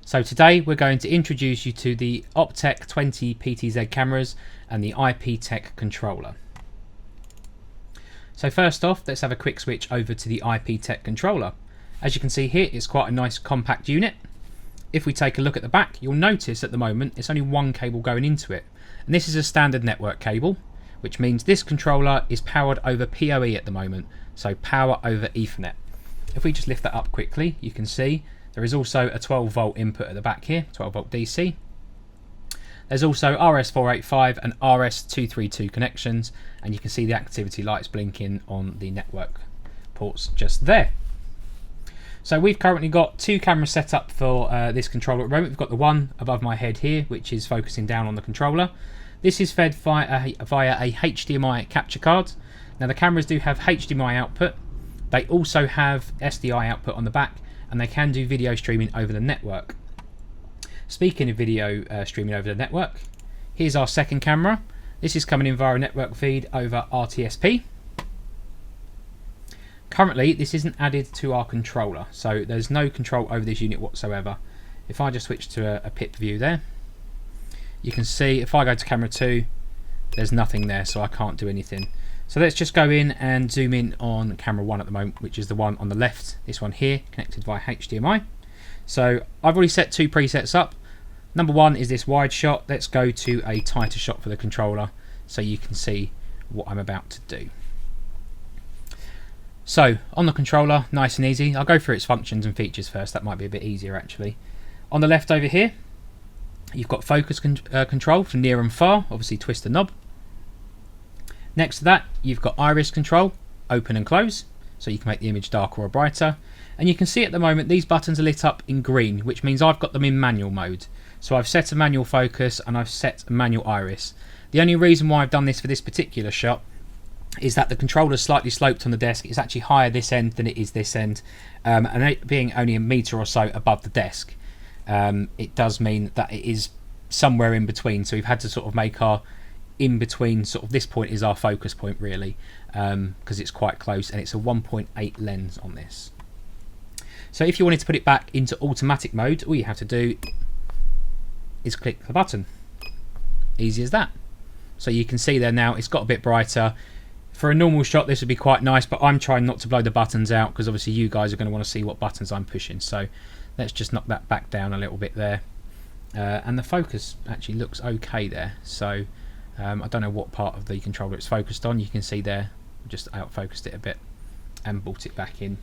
So today we're going to introduce you to the OPTEC 20 PTZ cameras and the Iptech controller. So first off, let's have a quick switch over to the Iptech controller. As you can see here, it's quite a nice compact unit. If we take a look at the back, you'll notice at the moment it's only one cable going into it. And this is a standard network cable, which means this controller is powered over PoE at the moment, so power over Ethernet. If we just lift that up quickly, you can see there is also a 12 volt input at the back here, 12 volt DC. There's also RS485 and RS232 connections, and you can see the activity lights blinking on the network ports just there. So we've currently got two cameras set up for this controller at the moment. We've got the one above my head here, which is focusing down on the controller. This is fed via a HDMI capture card. Now the cameras do have HDMI output. They also have SDI output on the back, and they can do video streaming over the network. Speaking of video streaming over the network, here's our second camera. This is coming in via a network feed over RTSP. Currently, this isn't added to our controller, so there's no control over this unit whatsoever. If I just switch to a pip view there, you can see if I go to camera 2, there's nothing there, so I can't do anything. So let's just go in and zoom in on camera 1 at the moment, which is the one on the left, this one here, connected via HDMI. So I've already set two presets up. Number 1 is this wide shot. Let's go to a tighter shot for the controller so you can see what I'm about to do. So on the controller, nice and easy. I'll go through its functions and features first. That might be a bit easier actually. On the left over here, you've got focus control from near and far. Obviously twist the knob. Next to that, you've got iris control, open and close, so you can make the image darker or brighter. And you can see at the moment these buttons are lit up in green, which means I've got them in manual mode. So I've set a manual focus and I've set a manual iris. The only reason why I've done this for this particular shot is that the controller's slightly sloped on the desk. It's actually higher this end than it is this end, and it being only a metre or so above the desk, it does mean that it is somewhere in between. So we've had to sort of make our in between, sort of this point is our focus point really, because it's quite close, and it's a 1.8 lens on this. So if you wanted to put it back into automatic mode, all you have to do is click the button. Easy as that. So you can see there now it's got a bit brighter. For a normal shot this would be quite nice, but I'm trying not to blow the buttons out because obviously you guys are going to want to see what buttons I'm pushing. So let's just knock that back down a little bit there. And the focus actually looks okay there. So I don't know what part of the controller it's focused on. You can see there, just out focused it a bit and brought it back in.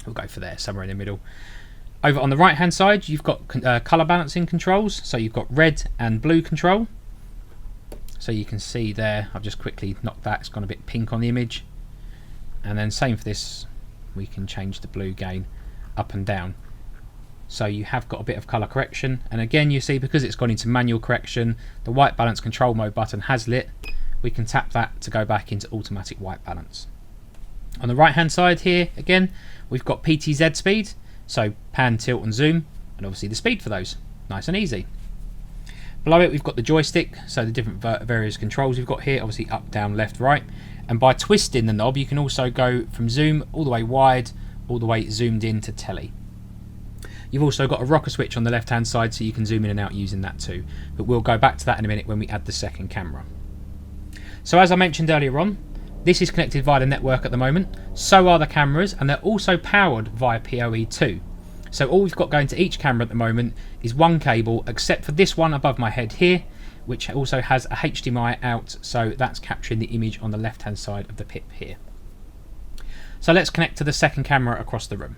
We'll go for there, somewhere in the middle. Over on the right hand side, you've got colour balancing controls. So you've got red and blue control. So you can see there, I've just quickly knocked that, it's gone a bit pink on the image. And then same for this, we can change the blue gain up and down. So you have got a bit of colour correction, and again you see because it's gone into manual correction, the white balance control mode button has lit. We can tap that to go back into automatic white balance. On the right hand side here again, we've got PTZ speed, so pan, tilt and zoom, and obviously the speed for those, nice and easy. Below it we've got the joystick, so the different various controls we've got here, obviously up, down, left, right, and by twisting the knob you can also go from zoom all the way wide, all the way zoomed in to tele. You've also got a rocker switch on the left hand side, so you can zoom in and out using that too, but we'll go back to that in a minute when we add the second camera. So as I mentioned earlier on, this is connected via the network at the moment, so are the cameras, and they're also powered via PoE too. So all we've got going to each camera at the moment is one cable, except for this one above my head here, which also has a HDMI out, so that's capturing the image on the left hand side of the pip here. So let's connect to the second camera across the room.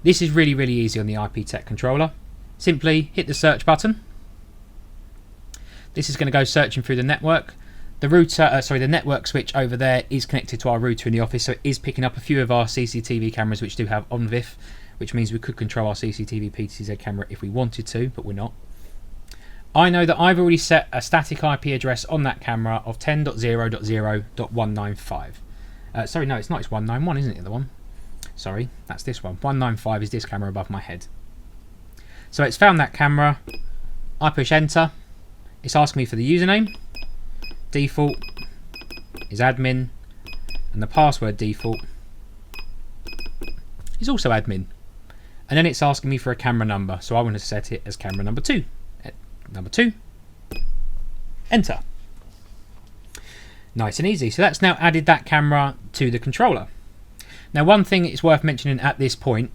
This is really easy on the Iptech controller. Simply hit the search button. This is going to go searching through the network. The router, the network switch over there is connected to our router in the office, so it is picking up a few of our CCTV cameras which do have OnVIF, which means we could control our CCTV PTZ camera if we wanted to, but we're not. I know that I've already set a static IP address on that camera of 10.0.0.195. Sorry, no, it's not. It's 191, isn't it, the one? Sorry, that's this one. 195 is this camera above my head. So it's found that camera. I push enter. It's asking me for the username. Default is admin, and the password default is also admin. and then it's asking me for a camera number, so I want to set it as camera number 2. Number 2, enter. Nice and easy. So that's now added that camera to the controller. Now, one thing it's worth mentioning at this point,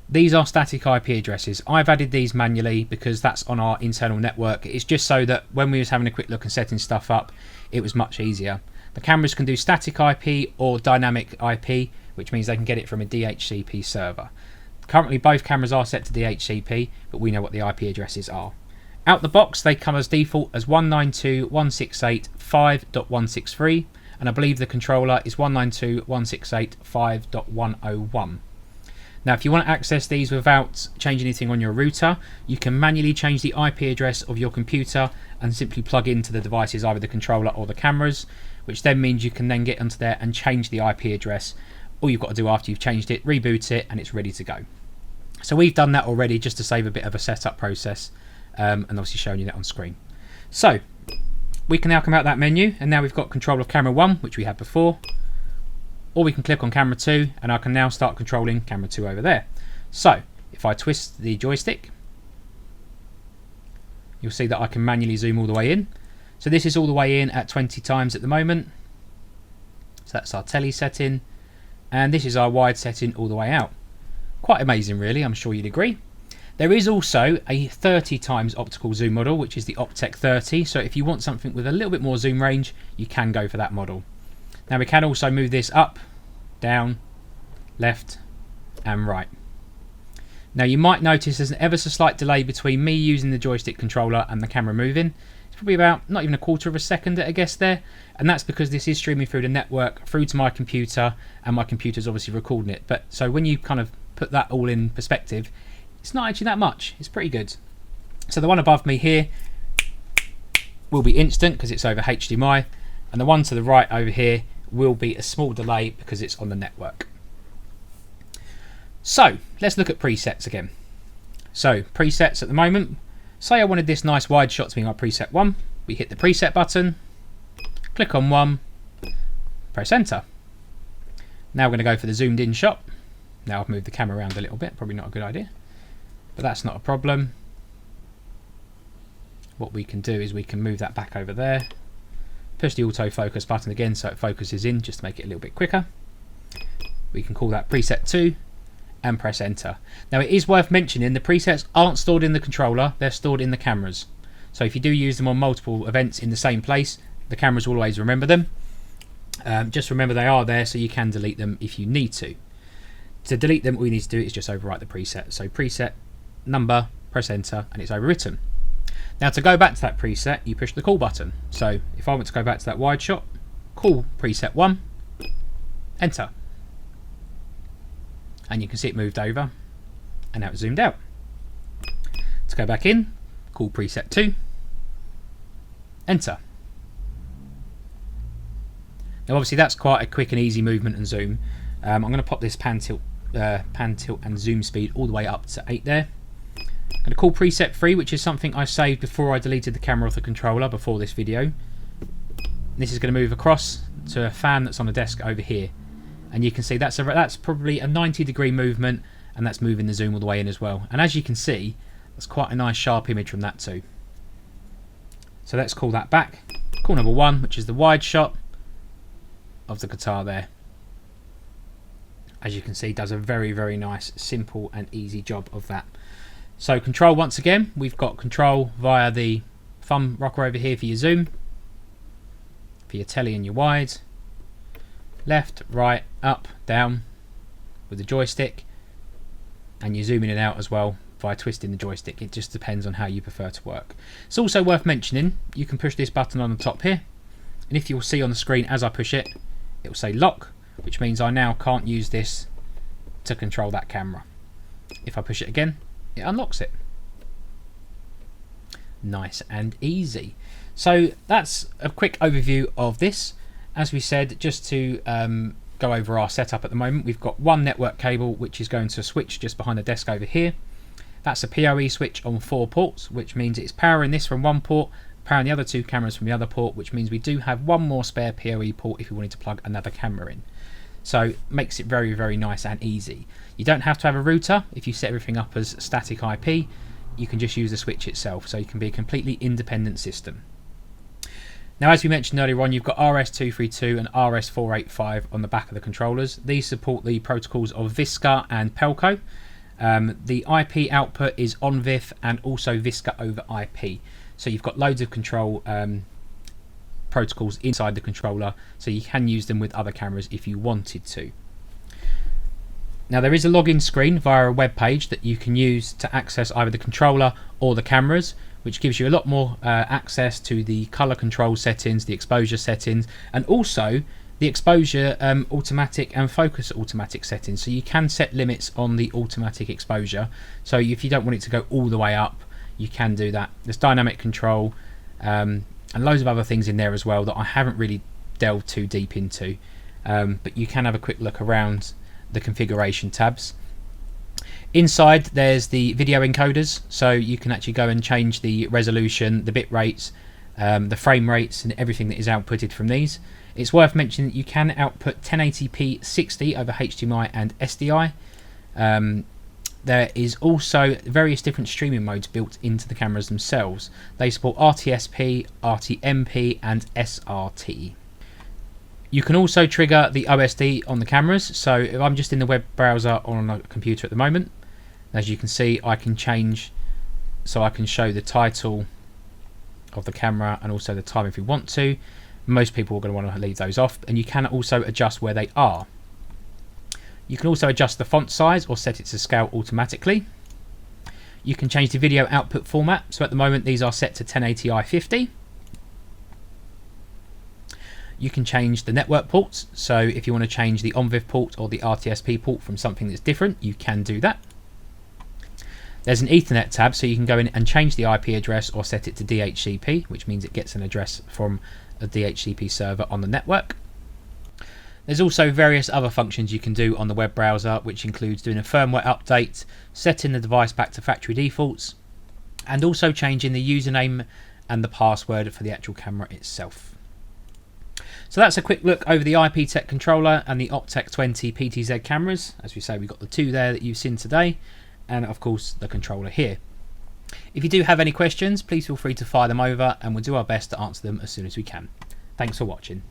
these are static IP addresses. I've added these manually because that's on our internal network. It's just so that when we was having a quick look and setting stuff up, it was much easier. The cameras can do static IP or dynamic IP, which means they can get it from a DHCP server. Currently both cameras are set to DHCP, but we know what the IP addresses are. Out the box, they come as default as 192.168.5.163, and I believe the controller is 192.168.5.101. Now, if you want to access these without changing anything on your router, you can manually change the IP address of your computer and simply plug into the devices, either the controller or the cameras, which then means you can then get onto there and change the IP address. All you've got to do after you've changed it, reboot it, and it's ready to go. So we've done that already just to save a bit of a setup process, and obviously showing you that on screen. So we can now come out that menu, and now we've got control of camera 1, which we had before, or we can click on camera 2, and I can now start controlling camera 2 over there. So if I twist the joystick, you'll see that I can manually zoom all the way in. So this is all the way in at 20 times at the moment. So that's our tele setting, and this is our wide setting all the way out. Quite amazing, really, I'm sure you'd agree. There is also a 30 times optical zoom model, which is the OPTEC 30. So if you want something with a little bit more zoom range, you can go for that model. Now we can also move this up, down, left and right. Now you might notice there's an ever so slight delay between me using the joystick controller and the camera moving. It's probably about not even a quarter of a second, I guess, there, and that's because this is streaming through the network through to my computer, and my computer's obviously recording it. But so when you kind of put that all in perspective, it's not actually that much. It's pretty good. So the one above me here will be instant because it's over HDMI, and the one to the right over here will be a small delay because it's on the network. So let's look at presets again. So presets at the moment, say I wanted this nice wide shot to be my preset 1. We hit the preset button, click on 1, press enter. Now we're going to go for the zoomed in shot. Now I've moved the camera around a little bit, probably not a good idea, but that's not a problem. What we can do is we can move that back over there, push the autofocus button again so it focuses in, just to make it a little bit quicker. We can call that preset 2 and press enter. Now it is worth mentioning the presets aren't stored in the controller, they're stored in the cameras. So if you do use them on multiple events in the same place, the cameras will always remember them. Just remember they are there, so you can delete them if you need to. To delete them, all you need to do is just overwrite the preset. So preset number, press enter, and it's overwritten. Now to go back to that preset, you push the call button. So if I want to go back to that wide shot, call preset 1, enter. And you can see it moved over, and now it's zoomed out. To go back in, call preset 2, enter. Now obviously that's quite a quick and easy movement and zoom. I'm going to pop this pan tilt and zoom speed all the way up to 8 there. I'm going to call preset 3, which is something I saved before I deleted the camera off the controller before this video. This is going to move across to a fan that's on the desk over here, and you can see that's probably a 90-degree movement, and that's moving the zoom all the way in as well. And as you can see, that's quite a nice sharp image from that too. So let's call that back. Call number 1, which is the wide shot of the guitar there. As you can see, does a very, very nice, simple and easy job of that. So control, once again, we've got control via the thumb rocker over here for your zoom, for your telly and your wide, left, right, up, down with the joystick, and you zoom in and out as well via twisting the joystick. It just depends on how you prefer to work. It's also worth mentioning, you can push this button on the top here, and if you'll see on the screen as I push it, it will say lock, which means I now can't use this to control that camera. If I push it again, it unlocks it. Nice and easy. So that's a quick overview of this. As we said, just to go over our setup at the moment, we've got one network cable which is going to a switch just behind the desk over here. That's a PoE switch on 4 ports, which means it's powering this from one port, powering the other 2 cameras from the other port, which means we do have one more spare PoE port if we wanted to plug another camera in. So makes it very, very nice and easy. You don't have to have a router. If you set everything up as static IP, you can just use the switch itself, so you can be a completely independent system. Now, as we mentioned earlier on, you've got RS-232 and RS-485 on the back of the controllers. These support the protocols of Visca and Pelco. The IP output is on VIF and also Visca over IP. So you've got loads of control protocols inside the controller, so you can use them with other cameras if you wanted to. Now, there is a login screen via a web page that you can use to access either the controller or the cameras, which gives you a lot more access to the color control settings, the exposure settings, and also the exposure automatic and focus automatic settings. So you can set limits on the automatic exposure. So if you don't want it to go all the way up, you can do that. There's dynamic control and loads of other things in there as well that I haven't really delved too deep into. But you can have a quick look around the configuration tabs. Inside there's the video encoders, so you can actually go and change the resolution, the bit rates, the frame rates, and everything that is outputted from these. It's worth mentioning that you can output 1080p 60 over HDMI and SDI. There is also various different streaming modes built into the cameras themselves. They support RTSP, RTMP, and SRT. You can also trigger the OSD on the cameras. So if I'm just in the web browser on a computer at the moment, as you can see, I can change, so I can show the title of the camera and also the time if you want to. Most people are going to want to leave those off, and you can also adjust where they are. You can also adjust the font size or set it to scale automatically. You can change the video output format. So at the moment these are set to 1080i 50. You can change the network ports. So if you want to change the OnVIF port or the RTSP port from something that's different, you can do that. There's an Ethernet tab, so you can go in and change the IP address or set it to DHCP, which means it gets an address from a DHCP server on the network. There's also various other functions you can do on the web browser, which includes doing a firmware update, setting the device back to factory defaults, and also changing the username and the password for the actual camera itself. So that's a quick look over the IPTEC controller and the OPTEC 20 PTZ cameras. As we say, we've got the two there that you've seen today, and of course the controller here. If you do have any questions, please feel free to fire them over and we'll do our best to answer them as soon as we can. Thanks for watching.